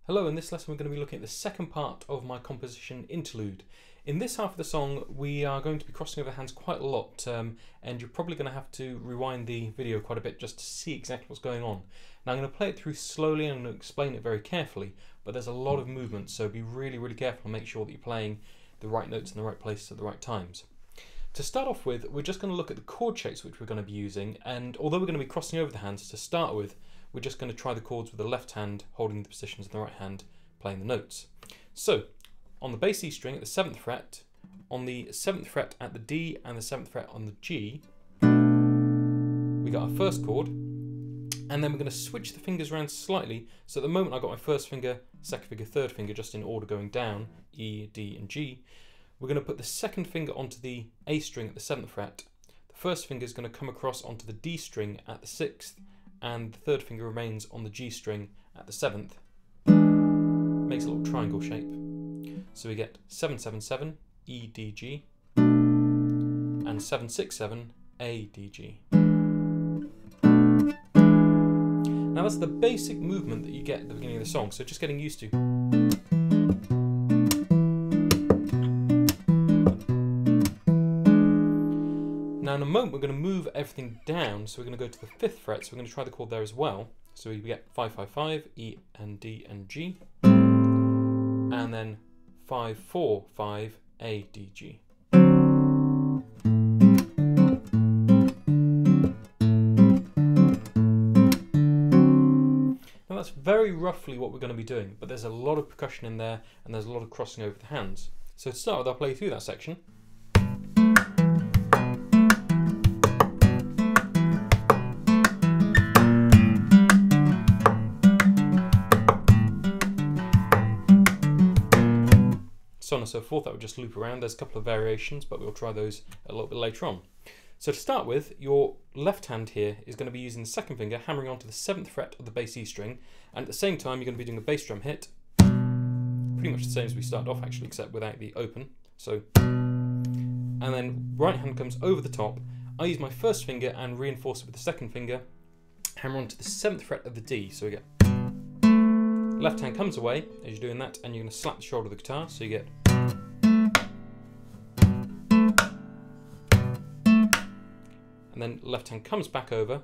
Hello, in this lesson we're going to be looking at the second part of my composition Interlude. In this half of the song we are going to be crossing over the hands quite a lot, and you're probably going to have to rewind the video quite a bit just to see exactly what's going on. Now I'm going to play it through slowly and I'm going to explain it very carefully, but there's a lot of movement, so be really careful and make sure that you're playing the right notes in the right places at the right times. To start off with, we're just going to look at the chord shapes which we're going to be using, and although we're going to be crossing over the hands to start with, we're just going to try the chords with the left hand holding the positions of the right hand playing the notes. So on the bass E string at the 7th fret, on the 7th fret at the D and the 7th fret on the G, we got our first chord, and then we're going to switch the fingers around slightly. So at the moment I've got my first finger, second finger, third finger just in order going down, E, D and G. We're going to put the second finger onto the A string at the 7th fret. The first finger is going to come across onto the D string at the 6th, and the third finger remains on the G string at the 7th. Makes a little triangle shape. So we get 777 E D G and 767 A D G. Now that's the basic movement that you get at the beginning of the song, so just getting used to. Now in a moment we're going to move everything down, so we're going to go to the 5th fret, so we're going to try the chord there as well. So we get 555, E and D and G, and then 545, A, D, G. Now that's very roughly what we're going to be doing, but there's a lot of percussion in there and there's a lot of crossing over the hands. So to start with, I'll play through that section. So on and so forth. That would just loop around. There's a couple of variations, but we'll try those a little bit later on. So to start with, your left hand here is going to be using the second finger, hammering onto the 7th fret of the bass E string, and at the same time you're going to be doing a bass drum hit, pretty much the same as we started off actually, except without the open. So, and then right hand comes over the top. I use my first finger and reinforce it with the second finger, hammer onto the 7th fret of the D, so we get left hand comes away as you're doing that, and you're going to slap the shoulder of the guitar, so you get. And then left hand comes back over,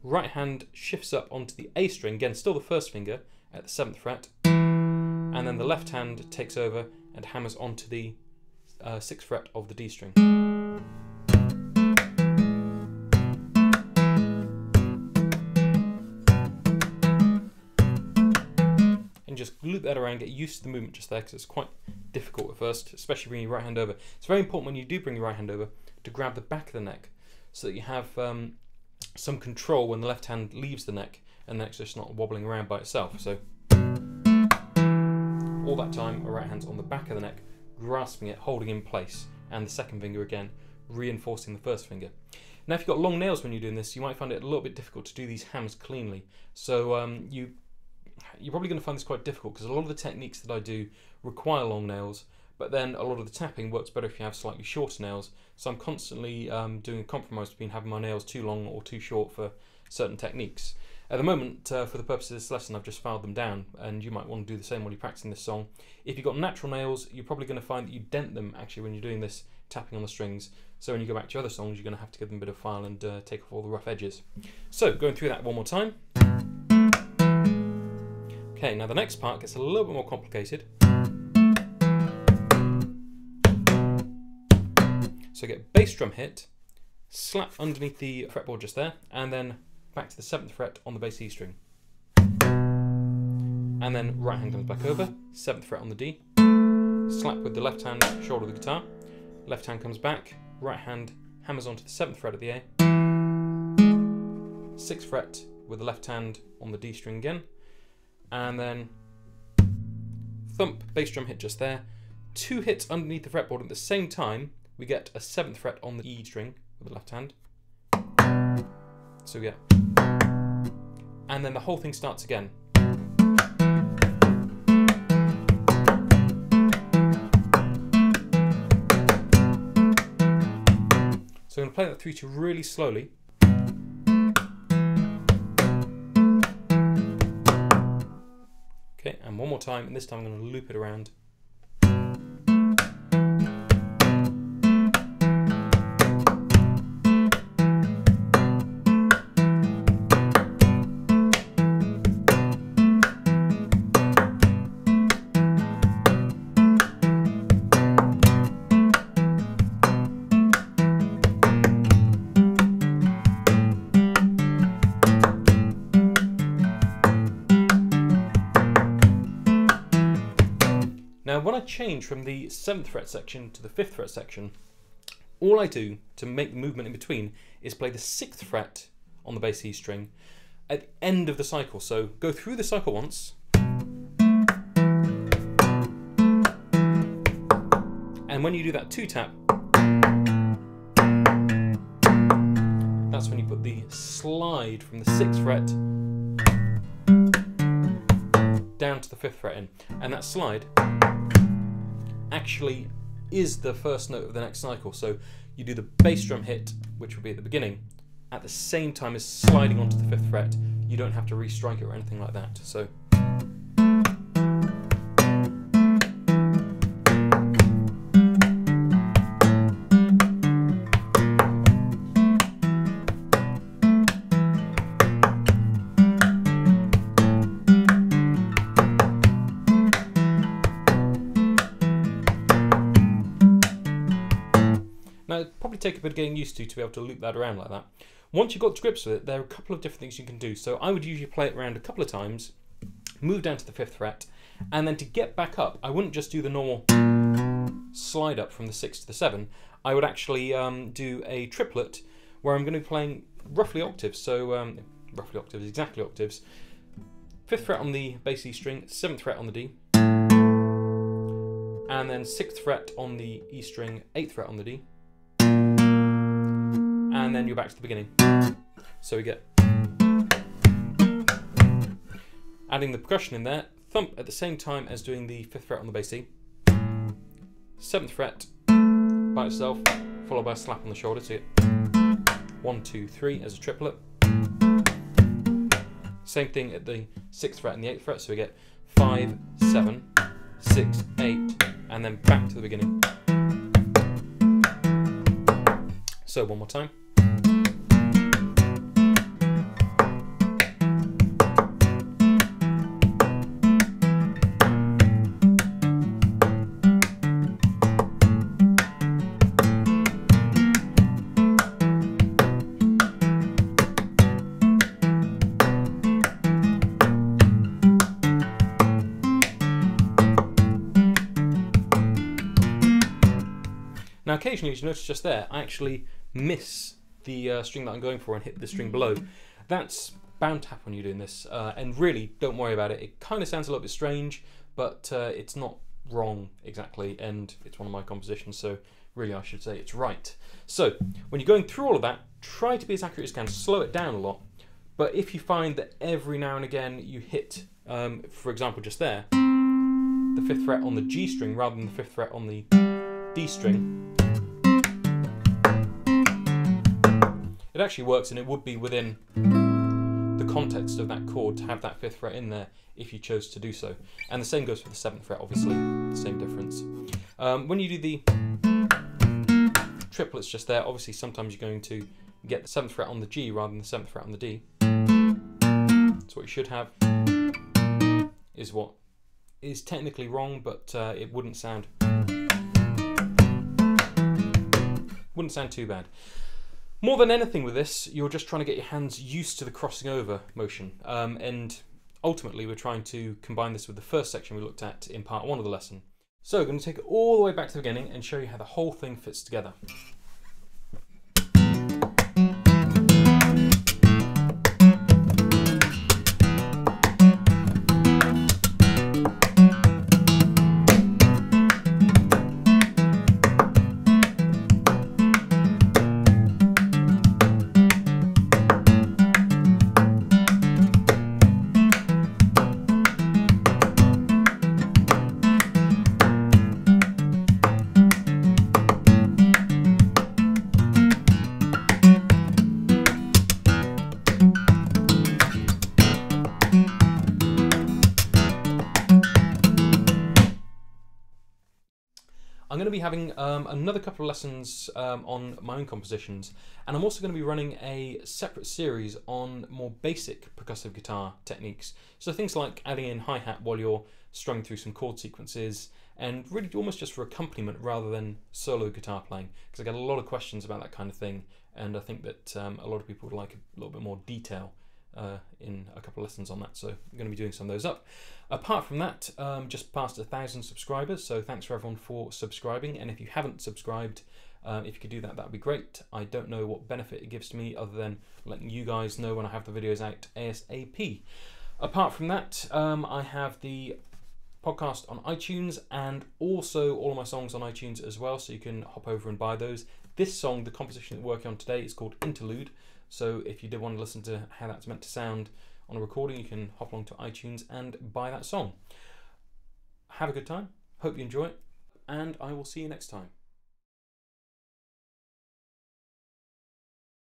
right hand shifts up onto the A string, again still the first finger at the 7th fret, and then the left hand takes over and hammers onto the 6th fret of the D string. Just loop that around, get used to the movement just there, because it's quite difficult at first, especially bringing your right hand over. It's very important when you do bring your right hand over to grab the back of the neck so that you have some control when the left hand leaves the neck and the neck's just not wobbling around by itself. So all that time our right hand's on the back of the neck, grasping it, holding in place, and the second finger again reinforcing the first finger. Now if you've got long nails when you're doing this, you might find it a little bit difficult to do these hams cleanly. So you're probably going to find this quite difficult because a lot of the techniques that I do require long nails, but then a lot of the tapping works better if you have slightly shorter nails. So I'm constantly doing a compromise between having my nails too long or too short for certain techniques. At the moment, for the purpose of this lesson, I've just filed them down, and you might want to do the same while you're practicing this song. If you've got natural nails, you're probably going to find that you dent them actually when you're doing this tapping on the strings. So when you go back to your other songs, you're going to have to give them a bit of file and take off all the rough edges. So going through that one more time. Okay, now the next part gets a little bit more complicated. So get bass drum hit, slap underneath the fretboard just there, and then back to the 7th fret on the bass E string. And then right hand comes back over, 7th fret on the D, slap with the left hand shoulder of the guitar, left hand comes back, right hand hammers onto the 7th fret of the A, 6th fret with the left hand on the D string again, and then thump, bass drum hit just there. 2 hits underneath the fretboard at the same time, we get a 7th fret on the E string with the left hand. So we get, and then the whole thing starts again. So I'm going to play that through to really slowly. Okay, and And one more time, and this time I'm going to loop it around. Now when I change from the 7th fret section to the 5th fret section, all I do to make the movement in between is play the 6th fret on the bass E string at the end of the cycle. So go through the cycle once, and when you do that 2-tap, that's when you put the slide from the 6th fret down to the 5th fret in, and that slide actually is the first note of the next cycle. So you do the bass drum hit, which will be at the beginning, at the same time as sliding onto the 5th fret. You don't have to re-strike it or anything like that. So now, it'd probably take a bit of getting used to be able to loop that around like that. Once you've got to grips with it, there are a couple of different things you can do. So I would usually play it around a couple of times, move down to the 5th fret, and then to get back up, I wouldn't just do the normal slide up from the 6 to the 7. I would actually do a triplet where I'm going to be playing roughly octaves. So roughly octaves, exactly octaves. 5th fret on the bass E string, 7th fret on the D, and then 6th fret on the E string, 8th fret on the D, and then you're back to the beginning. So we get adding the percussion in there, thump at the same time as doing the 5th fret on the bass E, 7th fret by itself, followed by a slap on the shoulder. So you get 1, 2, 3 as a triplet. Same thing at the 6th fret and the 8th fret, so we get 5, 7, 6, 8, and then back to the beginning. So one more time. Now occasionally, as you notice just there, I actually miss the string that I'm going for and hit the string below. That's bound to happen when you're doing this, and really don't worry about it. It kind of sounds a little bit strange, but it's not wrong exactly, and it's one of my compositions, so really I should say it's right. So when you're going through all of that, try to be as accurate as you can, slow it down a lot, but if you find that every now and again you hit, for example just there, the 5th fret on the G string rather than the 5th fret on the D string, it actually works, and it would be within the context of that chord to have that 5th fret in there if you chose to do so. And the same goes for the 7th fret, obviously, same difference. When you do the triplets just there, obviously sometimes you're going to get the 7th fret on the G rather than the 7th fret on the D. So what you should have is what is technically wrong, but it wouldn't sound too bad. More than anything with this, you're just trying to get your hands used to the crossing over motion, and ultimately we're trying to combine this with the first section we looked at in part 1 of the lesson. So I'm going to take it all the way back to the beginning and show you how the whole thing fits together. I'm going to be having another couple of lessons on my own compositions, and I'm also going to be running a separate series on more basic percussive guitar techniques. So things like adding in hi-hat while you're strumming through some chord sequences, and really almost just for accompaniment rather than solo guitar playing, because I get a lot of questions about that kind of thing, and I think that a lot of people would like a little bit more detail in a couple of lessons on that, so I'm going to be doing some of those up. Apart from that, just past 1,000 subscribers, so thanks for everyone for subscribing, and if you haven't subscribed, if you could do that, that'd be great. I don't know what benefit it gives to me other than letting you guys know when I have the videos out ASAP. Apart from that, I have the podcast on iTunes and also all of my songs on iTunes as well, so you can hop over and buy those. This song, the composition that we're working on today, is called Interlude, so if you did want to listen to how that's meant to sound on a recording, you can hop along to iTunes and buy that song. Have a good time, hope you enjoy it, and I will see you next time.